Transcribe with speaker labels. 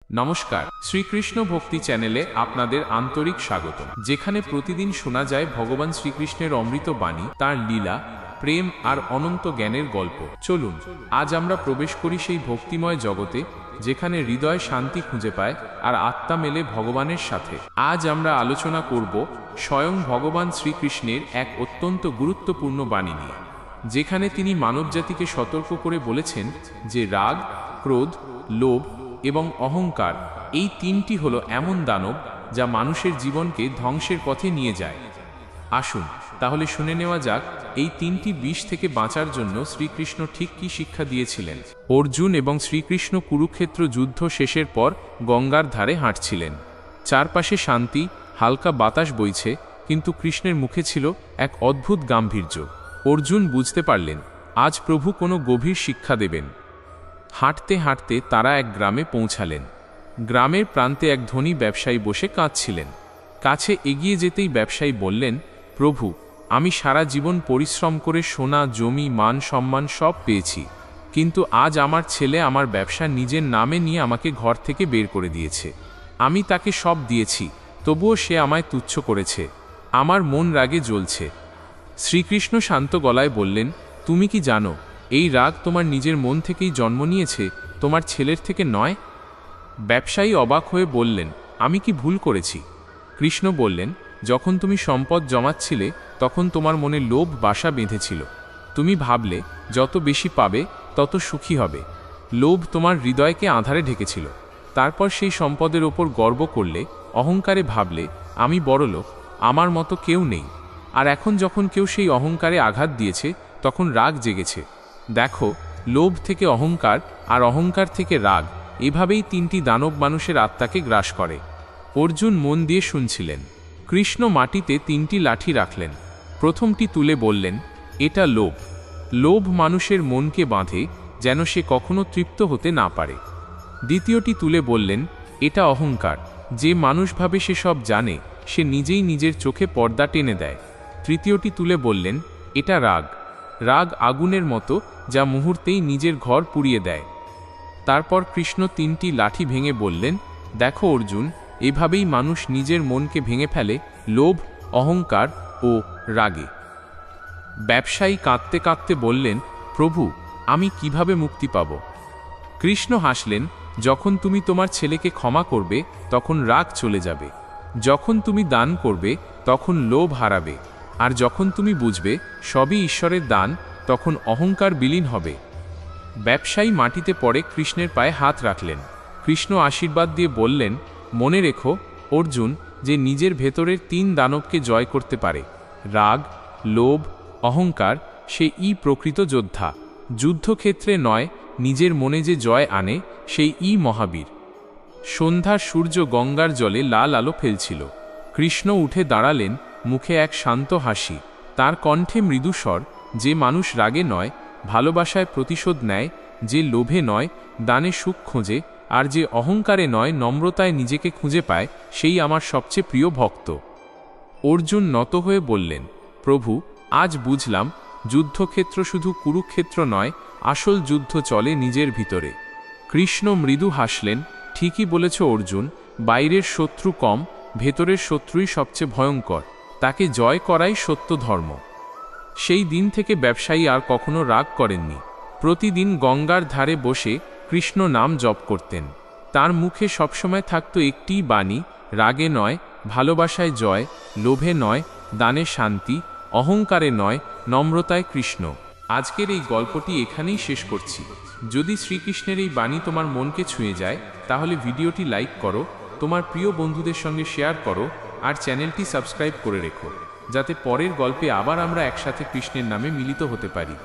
Speaker 1: নমস্কার, শ্রীকৃষ্ণ ভক্তি চ্যানেলে আপনাদের আন্তরিক স্বাগত, যেখানে প্রতিদিন শোনা যায় ভগবান শ্রীকৃষ্ণের অমৃত বাণী, তাঁর লীলা, প্রেম আর অনন্ত জ্ঞানের গল্প। চলুন আজ আমরা প্রবেশ করি সেই ভক্তিময় জগতে, যেখানে হৃদয় শান্তি খুঁজে পায় আর আত্মা মেলে ভগবানের সাথে। আজ আমরা আলোচনা করব স্বয়ং ভগবান শ্রীকৃষ্ণের এক অত্যন্ত গুরুত্বপূর্ণ বাণী নিয়ে, যেখানে তিনি মানবজাতিকে সতর্ক করে বলেছেন যে রাগ, ক্রোধ, লোভ এবং অহংকার এই তিনটি হলো এমন দানব যা মানুষের জীবনকে ধ্বংসের পথে নিয়ে যায়। আসুন তাহলে শুনে নেওয়া যাক এই তিনটি বিষ থেকে বাঁচার জন্য শ্রীকৃষ্ণ ঠিক কী শিক্ষা দিয়েছিলেন। অর্জুন এবং শ্রীকৃষ্ণ কুরুক্ষেত্র যুদ্ধ শেষের পর গঙ্গার ধারে হাঁটছিলেন। চারপাশে শান্তি, হালকা বাতাস বইছে, কিন্তু কৃষ্ণের মুখে ছিল এক অদ্ভুত গাম্ভীর্য। অর্জুন বুঝতে পারলেন আজ প্রভু কোনো গভীর শিক্ষা দেবেন। হাঁটতে হাঁটতে তারা এক গ্রামে পৌঁছালেন। গ্রামের প্রান্তে এক ধনী ব্যবসায়ী বসে কাঁদছিলেন। কাছে এগিয়ে যেতেই ব্যবসায়ী বললেন, প্রভু, আমি সারা জীবন পরিশ্রম করে সোনা, জমি, মান সম্মান সব পেয়েছি, কিন্তু আজ আমার ছেলে আমার ব্যবসা নিজের নামে নিয়ে আমাকে ঘর থেকে বের করে দিয়েছে। আমি তাকে সব দিয়েছি, তবুও সে আমায় তুচ্ছ করেছে। আমার মন রাগে জ্বলছে। শ্রীকৃষ্ণ শান্ত গলায় বললেন, তুমি কি জানো এই রাগ তোমার নিজের মন থেকেই জন্ম নিয়েছে, তোমার ছেলের থেকে নয়? ব্যবসায়ী অবাক হয়ে বললেন, আমি কি ভুল করেছি? কৃষ্ণ বললেন, যখন তুমি সম্পদ জমাচ্ছিলে তখন তোমার মনে লোভ বাসা বেঁধেছিল। তুমি ভাবলে যত বেশি পাবে তত সুখী হবে। লোভ তোমার হৃদয়কে আঁধারে ঢেকেছিল। তারপর সেই সম্পদের ওপর গর্ব করলে, অহংকারে ভাবলে আমি বড়লোক, আমার মতো কেউ নেই। আর এখন যখন কেউ সেই অহংকারে আঘাত দিয়েছে তখন রাগ জেগেছে। দেখো, লোভ থেকে অহংকার আর অহংকার থেকে রাগ, এভাবেই তিনটি দানব মানুষের আত্মাকে গ্রাস করে। অর্জুন মন দিয়ে শুনছিলেন। কৃষ্ণ মাটিতে তিনটি লাঠি রাখলেন। প্রথমটি তুলে বললেন, এটা লোভ। লোভ মানুষের মনকে বাঁধে যেন সে কখনো তৃপ্ত হতে না পারে। দ্বিতীয়টি তুলে বললেন, এটা অহংকার। যে মানুষ ভাবে সে সব জানে, সে নিজেই নিজের চোখে পর্দা টেনে দেয়। তৃতীয়টি তুলে বললেন, এটা রাগ। রাগ আগুনের মতো, যা মুহূর্তেই নিজের ঘর পুড়িয়ে দেয়। তারপর কৃষ্ণ তিনটি লাঠি ভেঙে বললেন, দেখো অর্জুন, এভাবেই মানুষ নিজের মনকে ভেঙে ফেলে, লোভ, অহংকার ও রাগে। ব্যবসায়ী কাঁদতে কাঁদতে বললেন, প্রভু, আমি কিভাবে মুক্তি পাব? কৃষ্ণ হাসলেন, যখন তুমি তোমার ছেলেকে ক্ষমা করবে তখন রাগ চলে যাবে। যখন তুমি দান করবে তখন লোভ হারাবে। আর যখন তুমি বুঝবে সবই ঈশ্বরের দান, তখন অহংকার বিলীন হবে। ব্যবসায়ী মাটিতে পড়ে কৃষ্ণের পায়ে হাত রাখলেন। কৃষ্ণ আশীর্বাদ দিয়ে বললেন, মনে রেখো অর্জুন, যে নিজের ভেতরের তিন দানবকে জয় করতে পারে, রাগ, লোভ, অহংকার, সেই প্রকৃত যোদ্ধা। যুদ্ধক্ষেত্রে নয়, নিজের মনে যে জয় আনে সেই মহাবীর। সন্ধ্যার সূর্য গঙ্গার জলে লাল আলো ফেলছিল। কৃষ্ণ উঠে দাঁড়ালেন, মুখে এক শান্ত হাসি। তার কণ্ঠে মৃদুস্বর, যে মানুষ রাগে নয়, ভালোবাসায় প্রতিশোধ নেয়, যে লোভে নয়, দানে সুখ খোঁজে, আর যে অহংকারে নয়, নম্রতায় নিজেকে খুঁজে পায়, সেই আমার সবচেয়ে প্রিয় ভক্ত। অর্জুন নত হয়ে বললেন, প্রভু, আজ বুঝলাম যুদ্ধক্ষেত্র শুধু কুরুক্ষেত্র নয়, আসল যুদ্ধ চলে নিজের ভিতরে। কৃষ্ণ মৃদু হাসলেন, ঠিকই বলেছ অর্জুন, বাইরের শত্রু কম, ভেতরের শত্রুই সবচেয়ে ভয়ঙ্কর। তাকে জয় করাই সত্য ধর্ম। সেই দিন থেকে ব্যবসায়ী আর কখনো রাগ করেননি। প্রতিদিন গঙ্গার ধারে বসে কৃষ্ণ নাম জপ করতেন। তার মুখে সবসময় থাকত একটিই বাণী, রাগে নয়, ভালোবাসায় জয়, লোভে নয়, দানে শান্তি, অহংকারে নয়, নম্রতায় কৃষ্ণ। আজকের এই গল্পটি এখানেই শেষ করছি। যদি শ্রীকৃষ্ণের এই বাণী তোমার মনকে ছুঁয়ে যায়, তাহলে ভিডিওটি লাইক করো, তোমার প্রিয় বন্ধুদের সঙ্গে শেয়ার করো, আর চ্যানেলটি সাবস্ক্রাইব করে রেখো, যাতে পরের গল্পে আবার আমরা একসাথে কৃষ্ণের নামে মিলিত হতে পারি।